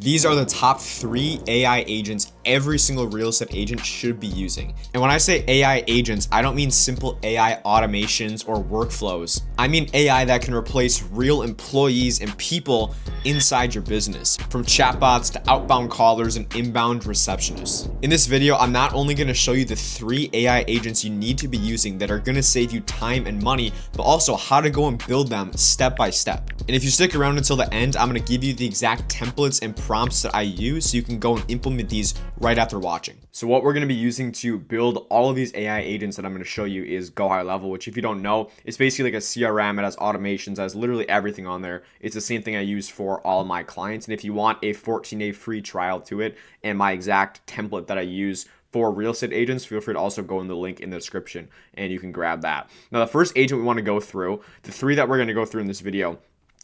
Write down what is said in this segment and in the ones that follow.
These are the top 3 AI agents every single real estate agent should be using. And when I say AI agents, I don't mean simple AI automations or workflows. I mean AI that can replace real employees and people inside your business, from chatbots to outbound callers and inbound receptionists. In this video, I'm not only going to show you the 3 AI agents you need to be using that are going to save you time and money, but also how to go and build them step by step. And if you stick around until the end, I'm going to give you the exact templates and prompts that I use so you can go and implement these right after watching. So what we're going to be using to build all of these AI agents that I'm going to show you is Go High Level, which if you don't know, it's basically like a CRM. It has automations, it has literally everything on there. It's the same thing I use for all of my clients. And if you want a 14-day free trial to it and my exact template that I use for real estate agents, feel free to also go in the link in the description and you can grab that. Now, the first agent we want to go through, the 3 that we're going to go through in this video,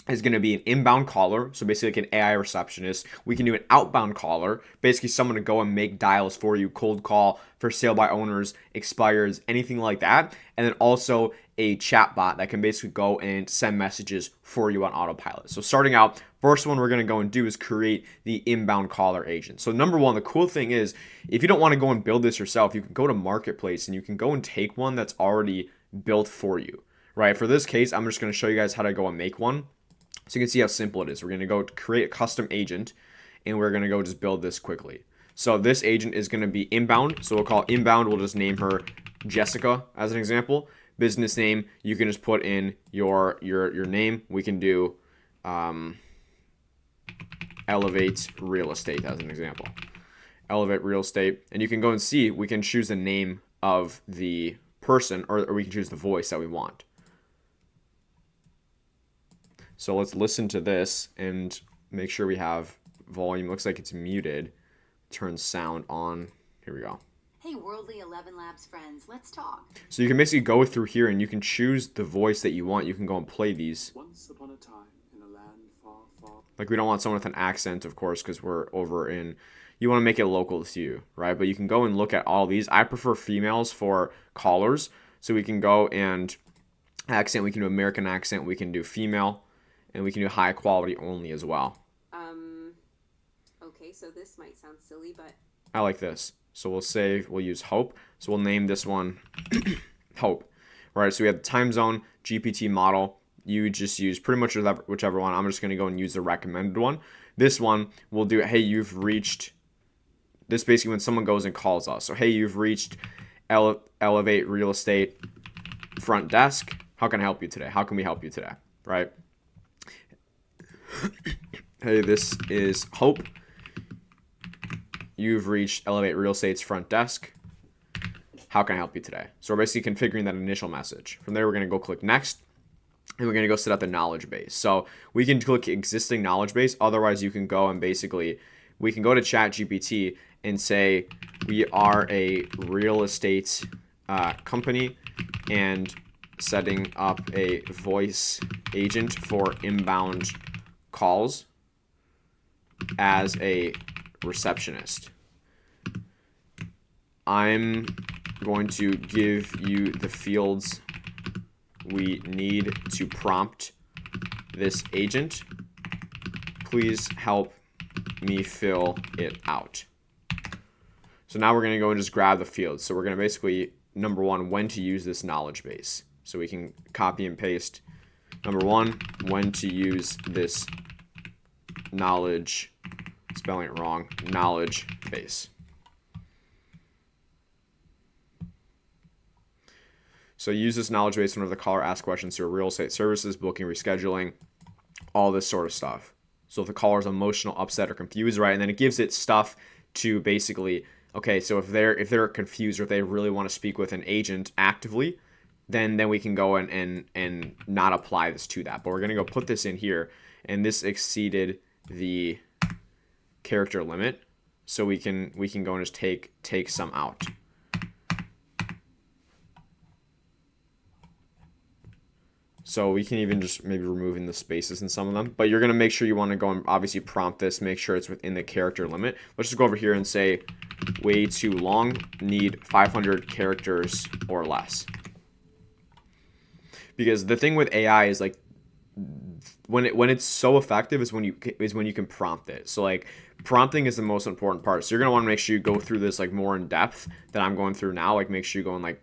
is going to be an inbound caller, so basically like an AI receptionist. We can do an outbound caller, basically someone to go and make dials for you, cold call, for sale by owners, expires, anything like that. And then also a chat bot that can basically go and send messages for you on autopilot. So starting out, first one we're going to go and do is create the inbound caller agent. So number one, the cool thing is if you don't want to go and build this yourself, you can go to Marketplace and you can go and take one that's already built for you, right? For this case, I'm just going to show you guys how to go and make one. So you can see how simple it is. We're going to go create a custom agent and we're going to go just build this quickly. So this agent is going to be inbound. So we'll call inbound. We'll just name her Jessica as an example. Business name, you can just put in your name. We can do Elevate Real Estate as an example. Elevate Real Estate. And you can go and see, we can choose the name of the person or we can choose the voice that we want. So let's listen to this and make sure we have volume. Looks like it's muted. Turn sound on. Here we go. Hey, Worldly 11 Labs friends, let's talk. So you can basically go through here and you can choose the voice that you want. You can go and play these. Once upon a time in a land far, far. Like we don't want someone with an accent, of course, because we're over in, you want to make it local to you, right? But you can go and look at all these. I prefer females for callers. So we can go and accent, we can do American accent, we can do female. And we can do high quality only as well. Okay, so this might sound silly, but I like this. So we'll use Hope. So we'll name this one Hope. Right, so we have the time zone, GPT model. You just use pretty much whichever one. I'm just going to go and use the recommended one. This one, we'll do, hey, you've reached, this basically when someone goes and calls us. So, hey, you've reached Elevate Real Estate front desk. How can I help you today? How can we help you today? Right? Hey, this is Hope. You've reached Elevate Real Estate's front desk. How can I help you today? So we're basically configuring that initial message. From there, we're going to go click next. And we're going to go set up the knowledge base. So we can click existing knowledge base. Otherwise, you can go and basically, we can go to ChatGPT and say, we are a real estate company and setting up a voice agent for inbound calls as a receptionist. I'm going to give you the fields we need to prompt this agent. Please help me fill it out. So now we're going to go and just grab the fields. So we're going to basically, number one, when to use this knowledge base. So we can copy and paste. Number one, when to use this knowledge, spelling it wrong, knowledge base. So use this knowledge base whenever the caller asks questions through real estate services, booking, rescheduling, all this sort of stuff. So if the caller is emotional, upset, or confused, right? And then it gives it stuff to basically, okay, so if they're confused or if they really want to speak with an agent actively, then we can go and not apply this to that. But we're gonna go put this in here, and this exceeded the character limit, so we can go and just take some out. So we can even just maybe removing the spaces in some of them, but you're gonna make sure you want to go and obviously prompt this, make sure it's within the character limit. Let's just go over here and say way too long, need 500 characters or less. Because the thing with AI is like when it's so effective is when you can prompt it. So like prompting is the most important part. So you're gonna want to make sure you go through this like more in depth than I'm going through now. Like make sure you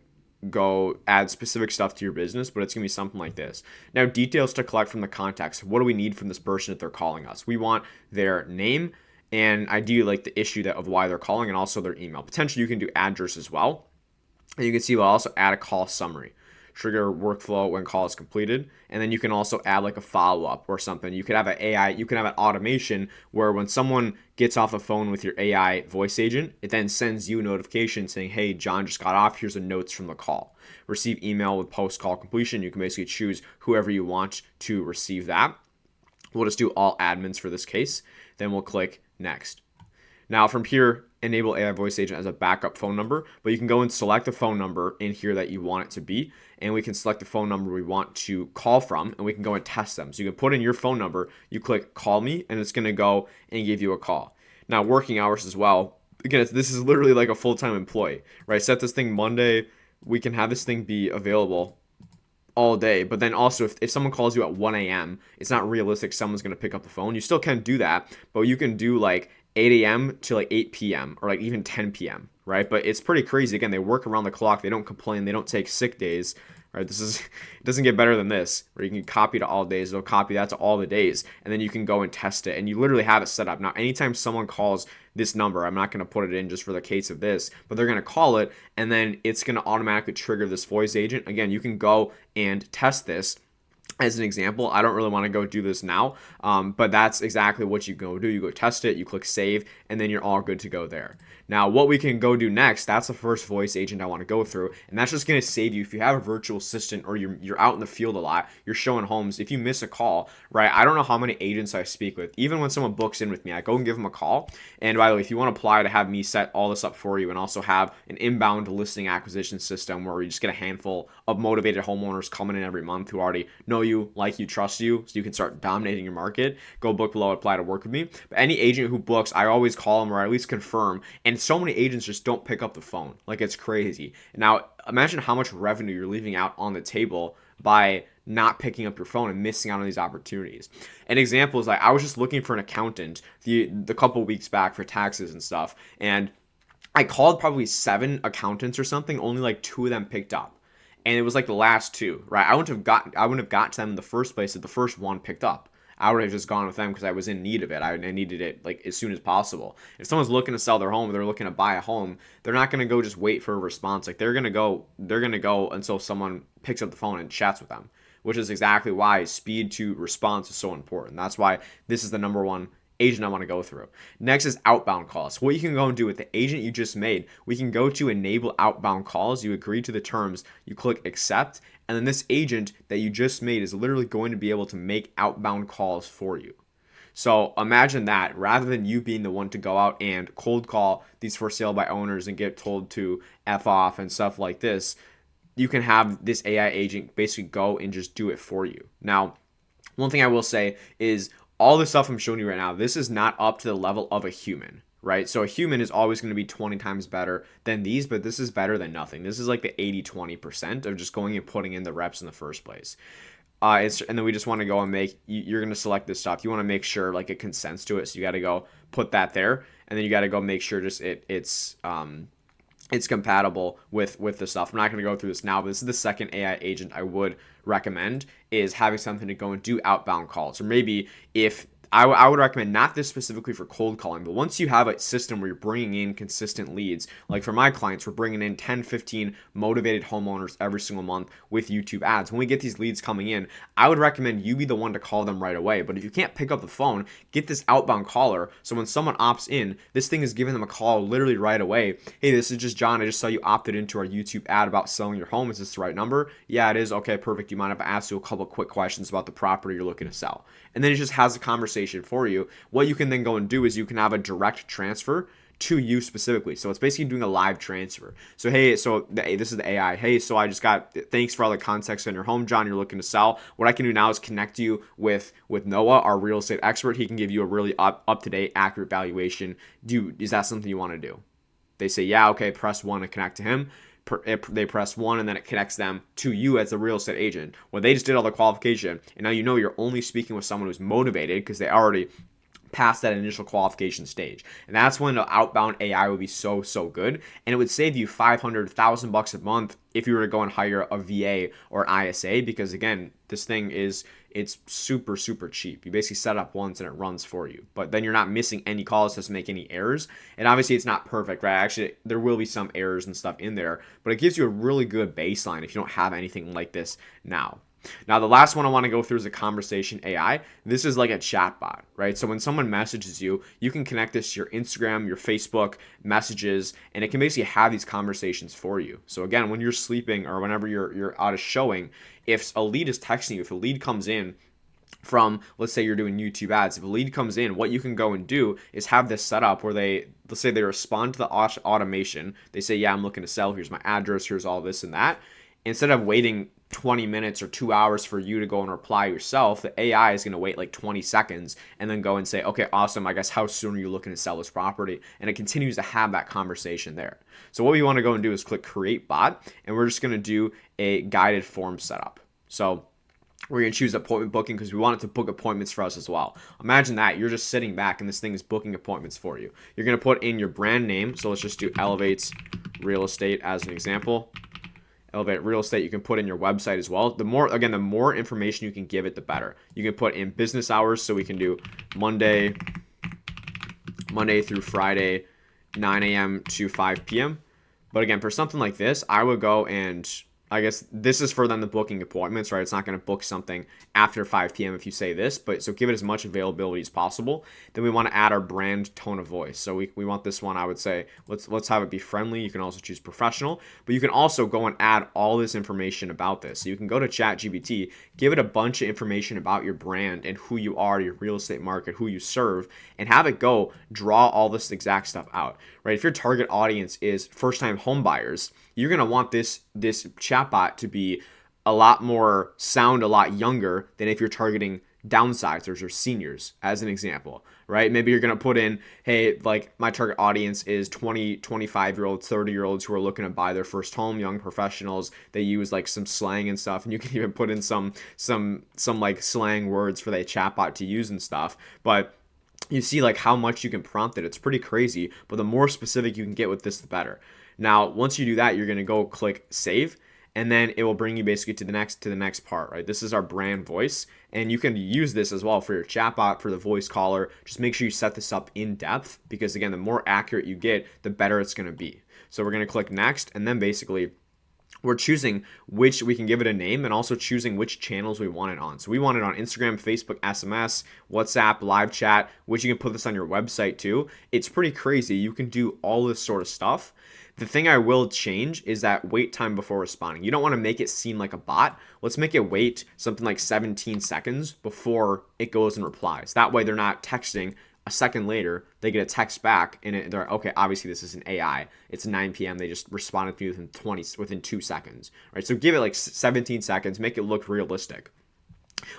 go add specific stuff to your business, but it's gonna be something like this. Now, details to collect from the context. What do we need from this person if they're calling us? We want their name and ideally like the issue of why they're calling, and also their email. Potentially you can do address as well. And you can see we'll also add a call summary. Trigger workflow when call is completed, and then you can also add like a follow-up or something. You could have you can have an automation where when someone gets off the phone with your AI voice agent, it then sends you a notification saying, hey, John just got off, here's the notes from the call. Receive email with post-call completion. You can basically choose whoever you want to receive that. We'll just do all admins for this case, then we'll click next. Now from here, enable AI voice agent as a backup phone number, but you can go and select the phone number in here that you want it to be, and we can select the phone number we want to call from, and we can go and test them. So you can put in your phone number, you click call me, and it's gonna go and give you a call. Now working hours as well, again, this is literally like a full-time employee, right? Set this thing Monday, we can have this thing be available all day, but then also if someone calls you at 1 a.m., it's not realistic someone's going to pick up the phone. You still can do that, but you can do like 8 a.m. to like 8 p.m. or like even 10 p.m., right? But it's pretty crazy. Again, they work around the clock. They don't complain. They don't take sick days, right? It doesn't get better than this, where you can copy to all days. They'll copy that to all the days, and then you can go and test it, and you literally have it set up. Now, anytime someone calls this number, I'm not going to put it in just for the case of this, but they're going to call it, and then it's going to automatically trigger this voice agent. Again, you can go and test this. As an example, I don't really want to go do this now, but that's exactly what you go do. You go test it, you click save, and then you're all good to go there. Now, what we can go do next, that's the first voice agent I want to go through, and that's just going to save you. If you have a virtual assistant or you're out in the field a lot, you're showing homes, if you miss a call, right? I don't know how many agents I speak with. Even when someone books in with me, I go and give them a call. And by the way, if you want to apply to have me set all this up for you and also have an inbound listing acquisition system where you just get a handful of motivated homeowners coming in every month who already know you, like you, trust you, so you can start dominating your market, go book below, apply to work with me. But any agent who books, I always call them or at least confirm. And so many agents just don't pick up the phone. Like, it's crazy. Now, imagine how much revenue you're leaving out on the table by not picking up your phone and missing out on these opportunities. An example is like I was just looking for an accountant the couple weeks back for taxes and stuff, and I called probably 7 accountants or something. Only like 2 of them picked up. And it was like the last 2, right? I wouldn't have got to them in the first place if the first one picked up. I would have just gone with them because I was in need of it. I needed it like as soon as possible. If someone's looking to sell their home, they're looking to buy a home, they're not going to go just wait for a response. Like they're going to go until someone picks up the phone and chats with them, which is exactly why speed to response is so important. That's why this is the number one agent I want to go through. Next is outbound calls. What you can go and do with the agent you just made, we can go to enable outbound calls. You agree to the terms, you click accept, and then this agent that you just made is literally going to be able to make outbound calls for you. So imagine that rather than you being the one to go out and cold call these for sale by owners and get told to F off and stuff like this, you can have this AI agent basically go and just do it for you. Now, one thing I will say is all the stuff I'm showing you right now, this is not up to the level of a human, right? So a human is always going to be 20 times better than these, but this is better than nothing. This is like the 80-20% of just going and putting in the reps in the first place. And then we just want to go and you're going to select this stuff. You want to make sure like it consents to it. So you got to go put that there. And then you got to go make sure just it's compatible with the stuff. I'm not going to go through this now, but this is the second AI agent I would recommend, is having something to go and do outbound calls. Or maybe if I would recommend not this specifically for cold calling, but once you have a system where you're bringing in consistent leads, like for my clients, we're bringing in 10, 15 motivated homeowners every single month with YouTube ads. When we get these leads coming in, I would recommend you be the one to call them right away. But if you can't pick up the phone, get this outbound caller. So when someone opts in, this thing is giving them a call literally right away. Hey, this is just John. I just saw you opted into our YouTube ad about selling your home. Is this the right number? Yeah, it is. Okay, perfect. Do you mind if I ask you a couple quick questions about the property you're looking to sell? And then it just has a conversation for you. What you can then go and do is you can have a direct transfer to you specifically. So it's basically doing a live transfer. So, hey, this is the AI. Hey, so I just got, thanks for all the context on your home, John, you're looking to sell. What I can do now is connect you with Noah, our real estate expert. He can give you a really up-to-date, accurate valuation. Is that something you want to do? They say, yeah, okay, press 1 to connect to him. they press 1 and then it connects them to you as the real estate agent. Well, they just did all the qualification, and now you know you're only speaking with someone who's motivated because they already past that initial qualification stage. And that's when the outbound AI would be so good, and it would save you $500,000 a month if you were to go and hire a VA or ISA, because again, this thing it's super cheap. You basically set it up once and it runs for you, but then you're not missing any calls, doesn't make any errors. And obviously it's not perfect, right? Actually, there will be some errors and stuff in there, but it gives you a really good baseline if you don't have anything like this now. Now, the last one I want to go through is a conversation AI. This is like a chatbot, right? So when someone messages you, you can connect this to your Instagram, your Facebook messages, and it can basically have these conversations for you. So again, when you're sleeping or whenever you're out of showing, if a lead is texting you, if a lead comes in from, let's say you're doing YouTube ads, if a lead comes in, what you can go and do is have this set up where let's say they respond to the automation. They say, yeah, I'm looking to sell. Here's my address. Here's all this and that. Instead of waiting 20 minutes or 2 hours for you to go and reply yourself, the AI is going to wait like 20 seconds and then go and say, okay, awesome. I guess how soon are you looking to sell this property? And it continues to have that conversation there. So what we want to go and do is click create bot, and we're just going to do a guided form setup. So we're going to choose appointment booking because we want it to book appointments for us as well. Imagine that you're just sitting back and this thing is booking appointments for you. You're going to put in your brand name. So let's just do Elevate Real Estate as an example. Elevate Real Estate, you can put in your website as well. The more information you can give it, the better. You can put in business hours, so we can do Monday through Friday, 9 a.m. to 5 p.m. But again, for something like this, I would go and, I guess this is for them, the booking appointments, right? It's not going to book something after 5 p.m. if you say this, but so give it as much availability as possible. Then we want to add our brand tone of voice. So we want this one, I would say, let's have it be friendly. You can also choose professional, but you can also go and add all this information about this. So you can go to ChatGPT, give it a bunch of information about your brand and who you are, your real estate market, who you serve, and have it go draw all this exact stuff out, right? If your target audience is first-time home buyers, you're going to want this chatbot to be sound a lot younger than if you're targeting downsizers or seniors, as an example, right? Maybe you're going to put in, hey, like my target audience is 20, 25-year-olds, 30-year-olds who are looking to buy their first home, young professionals. They use like some slang and stuff, and you can even put in some like slang words for the chatbot to use and stuff. But you see like how much you can prompt it. It's pretty crazy, but the more specific you can get with this, the better. Now, once you do that, you're going to go click save, and then it will bring you basically to the next part, right? This is our brand voice, and you can use this as well for your chatbot, for the voice caller. Just make sure you set this up in depth, because again, the more accurate you get, the better it's going to be. So we're going to click next, and then basically we're choosing which, we can give it a name, and also choosing which channels we want it on. So we want it on Instagram, Facebook, SMS, WhatsApp, live chat, which you can put this on your website too. It's pretty crazy. You can do all this sort of stuff. The thing I will change is that wait time before responding. You don't want to make it seem like a bot. Let's make it wait something like 17 seconds before it goes and replies. That way they're not texting a second later, they get a text back and they're okay, obviously this is an AI. It's 9 p.m. They just responded to you within 2 seconds. Right? So give it like 17 seconds, make it look realistic.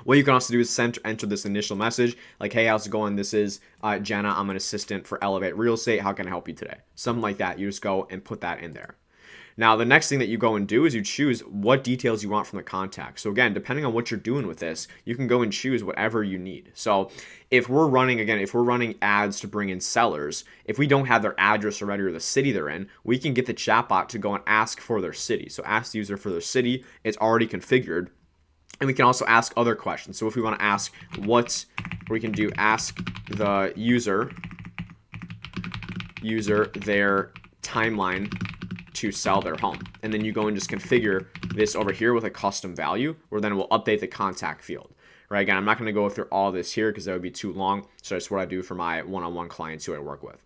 What you can also do is enter this initial message like, hey, how's it going? This is Jenna. I'm an assistant for Elevate Real Estate. How can I help you today? Something like that. You just go and put that in there. Now, the next thing that you go and do is you choose what details you want from the contact. So again, depending on what you're doing with this, you can go and choose whatever you need. So if we're running ads to bring in sellers, if we don't have their address already or the city they're in, we can get the chatbot to go and ask for their city. So ask the user for their city. It's already configured. And we can also ask other questions. So if we want to ask we can do ask the user their timeline to sell their home. And then you go and just configure this over here with a custom value, where then we'll update the contact field. Right? Again, I'm not going to go through all this here because that would be too long. So that's what I do for my one-on-one clients who I work with.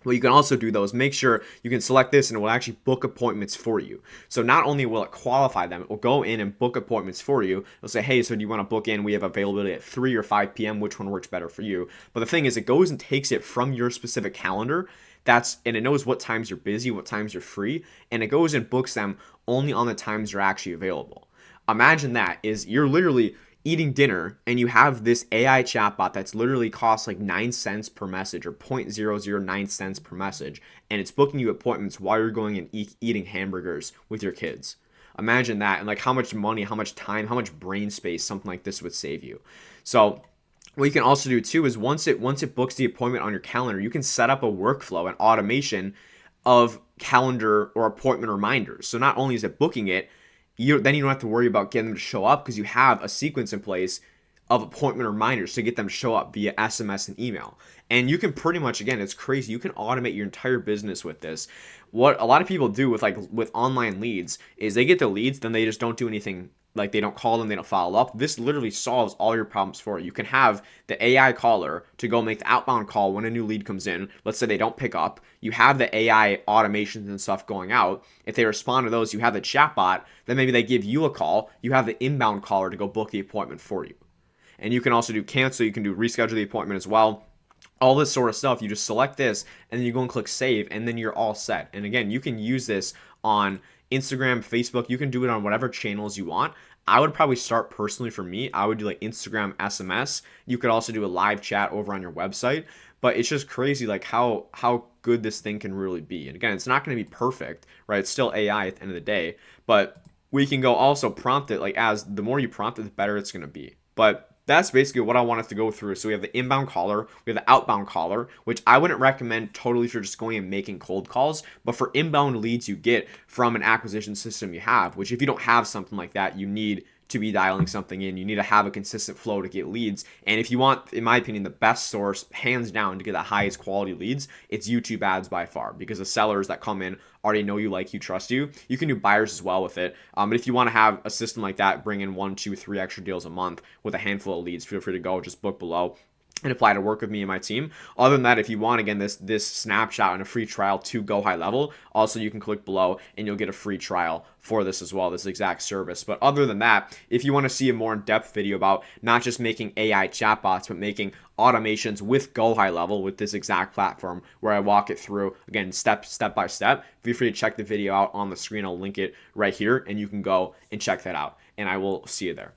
What you can also do though is make sure you can select this and it will actually book appointments for you. So not only will it qualify them, it will go in and book appointments for you. It'll say, hey, so do you want to book in? We have availability at 3 or 5 p.m. Which one works better for you? But the thing is, it goes and takes it from your specific calendar. And it knows what times you're busy, what times you're free, and it goes and books them only on the times you're actually available. Imagine that is you're literally eating dinner and you have this AI chatbot that's literally costs like 9 cents per message or 0.009 cents per message, and it's booking you appointments while you're going and eating hamburgers with your kids. Imagine that, and like how much money, how much time, how much brain space something like this would save you. So what you can also do too is once it books the appointment on your calendar, you can set up a workflow and automation of calendar or appointment reminders. So not only is it booking it, then you don't have to worry about getting them to show up because you have a sequence in place of appointment reminders to get them to show up via SMS and email. And you can pretty much, again, it's crazy. You can automate your entire business with this. What a lot of people do with online leads is they get the leads, then they just don't do anything. Like they don't call them, they don't follow up. This literally solves all your problems for you. You can have the AI caller to go make the outbound call when a new lead comes in. Let's say they don't pick up. You have the AI automations and stuff going out. If they respond to those, you have the chatbot. Then maybe they give you a call. You have the inbound caller to go book the appointment for you. And you can also do cancel. You can do reschedule the appointment as well. All this sort of stuff. You just select this and then you go and click save and then you're all set. And again, you can use this on Instagram, Facebook. You can do it on whatever channels you want. I would probably start personally for me. I would do like Instagram SMS. You could also do a live chat over on your website. But it's just crazy like how good this thing can really be. And again, it's not going to be perfect, right? It's still AI at the end of the day. But we can go also prompt it like as the more you prompt it, the better it's going to be. But that's basically what I wanted to go through. So we have the inbound caller, we have the outbound caller, which I wouldn't recommend totally if you're just going and making cold calls, but for inbound leads you get from an acquisition system you have, which if you don't have something like that, you need to be dialing something in. You need to have a consistent flow to get leads. And if you want, in my opinion, the best source, hands down, to get the highest quality leads, it's YouTube ads by far, because the sellers that come in already know you, like you, trust you. You can do buyers as well with it. But if you want to have a system like that, bring in 1, 2, 3 extra deals a month with a handful of leads, feel free to go, just book below and apply to work with me and my team. Other than that, if you want, again, this snapshot and a free trial to Go High Level, also you can click below and you'll get a free trial for this as well, this exact service. But other than that, if you want to see a more in-depth video about not just making AI chatbots, but making automations with Go High Level with this exact platform where I walk it through, again, step by step, feel free to check the video out on the screen. I'll link it right here and you can go and check that out. And I will see you there.